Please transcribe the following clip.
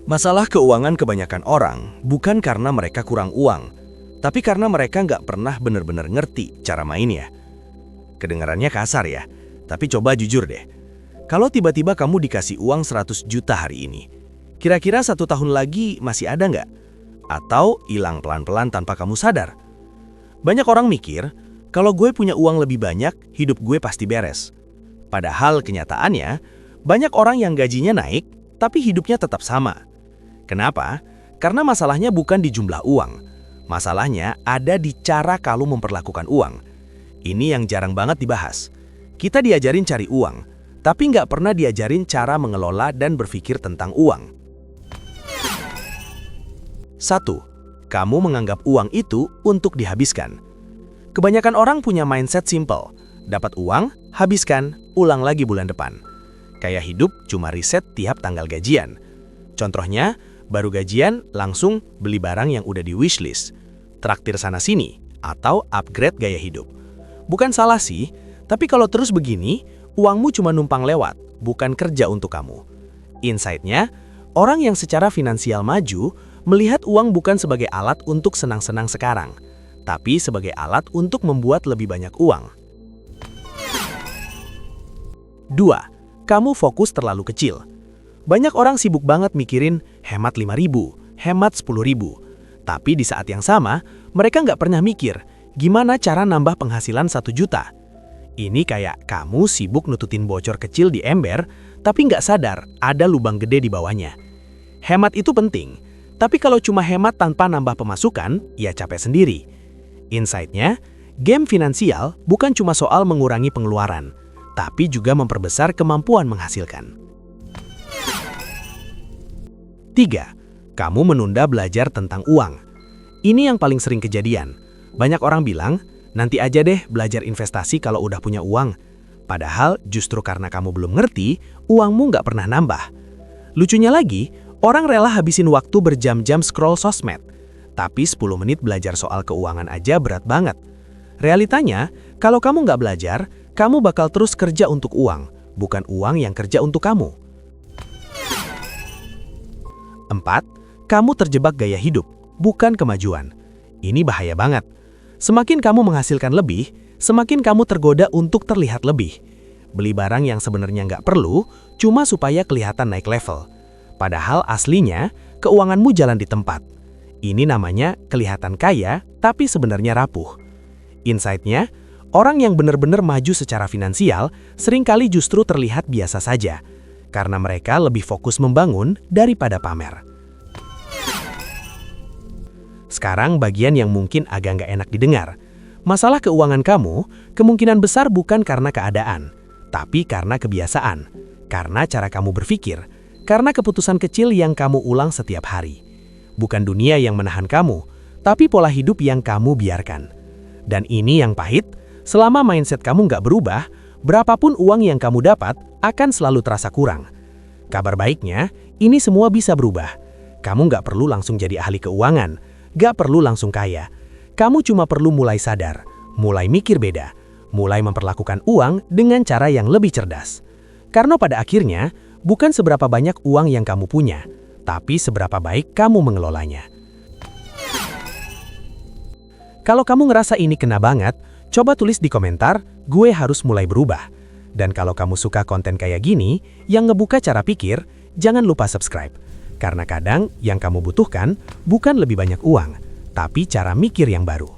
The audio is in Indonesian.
Masalah keuangan kebanyakan orang bukan karena mereka kurang uang, tapi karena mereka nggak pernah benar-benar ngerti cara mainnya. Kedengarannya kasar ya, tapi coba jujur deh. Kalau tiba-tiba kamu dikasih uang 100 juta hari ini, kira-kira 1 tahun lagi masih ada nggak? Atau hilang pelan-pelan tanpa kamu sadar? Banyak orang mikir, kalau gue punya uang lebih banyak, hidup gue pasti beres. Padahal kenyataannya, banyak orang yang gajinya naik, tapi hidupnya tetap sama. Kenapa? Karena masalahnya bukan di jumlah uang. Masalahnya ada di cara kamu memperlakukan uang. Ini yang jarang banget dibahas. Kita diajarin cari uang, tapi nggak pernah diajarin cara mengelola dan berpikir tentang uang. 1. Kamu menganggap uang itu untuk dihabiskan. Kebanyakan orang punya mindset simple. Dapat uang, habiskan, ulang lagi bulan depan. Kayak hidup cuma riset tiap tanggal gajian. Contohnya, baru gajian langsung beli barang yang udah di wishlist, traktir sana-sini, atau upgrade gaya hidup. Bukan salah sih, tapi kalau terus begini, uangmu cuma numpang lewat, bukan kerja untuk kamu. Insight-nya, orang yang secara finansial maju melihat uang bukan sebagai alat untuk senang-senang sekarang, tapi sebagai alat untuk membuat lebih banyak uang. 2. Kamu fokus terlalu kecil. Banyak orang sibuk banget mikirin hemat 5.000, hemat 10.000. Tapi di saat yang sama, mereka nggak pernah mikir gimana cara nambah penghasilan 1 juta. Ini kayak kamu sibuk nututin bocor kecil di ember, tapi nggak sadar ada lubang gede di bawahnya. Hemat itu penting, tapi kalau cuma hemat tanpa nambah pemasukan, ya capek sendiri. Insight-nya, game finansial bukan cuma soal mengurangi pengeluaran, tapi juga memperbesar kemampuan menghasilkan. 3. Kamu menunda belajar tentang uang. Ini yang paling sering kejadian. Banyak orang bilang, nanti aja deh belajar investasi kalau udah punya uang. Padahal justru karena kamu belum ngerti, uangmu nggak pernah nambah. Lucunya lagi, orang rela habisin waktu berjam-jam scroll sosmed. Tapi 10 menit belajar soal keuangan aja berat banget. Realitanya, kalau kamu nggak belajar, kamu bakal terus kerja untuk uang, bukan uang yang kerja untuk kamu. 4. Kamu terjebak gaya hidup, bukan kemajuan. Ini bahaya banget. Semakin kamu menghasilkan lebih, semakin kamu tergoda untuk terlihat lebih. Beli barang yang sebenarnya nggak perlu, cuma supaya kelihatan naik level. Padahal aslinya, keuanganmu jalan di tempat. Ini namanya kelihatan kaya, tapi sebenarnya rapuh. Insight-nya, orang yang benar-benar maju secara finansial seringkali justru terlihat biasa saja, karena mereka lebih fokus membangun daripada pamer. Sekarang bagian yang mungkin agak nggak enak didengar. Masalah keuangan kamu kemungkinan besar bukan karena keadaan, tapi karena kebiasaan, karena cara kamu berpikir, karena keputusan kecil yang kamu ulang setiap hari. Bukan dunia yang menahan kamu, tapi pola hidup yang kamu biarkan. Dan ini yang pahit, selama mindset kamu nggak berubah, berapapun uang yang kamu dapat akan selalu terasa kurang. Kabar baiknya, ini semua bisa berubah. Kamu nggak perlu langsung jadi ahli keuangan, nggak perlu langsung kaya. Kamu cuma perlu mulai sadar, mulai mikir beda, mulai memperlakukan uang dengan cara yang lebih cerdas. Karena pada akhirnya, bukan seberapa banyak uang yang kamu punya, tapi seberapa baik kamu mengelolanya. Kalau kamu ngerasa ini kena banget, coba tulis di komentar, gue harus mulai berubah. Dan kalau kamu suka konten kayak gini, yang ngebuka cara pikir, jangan lupa subscribe. Karena kadang yang kamu butuhkan bukan lebih banyak uang, tapi cara mikir yang baru.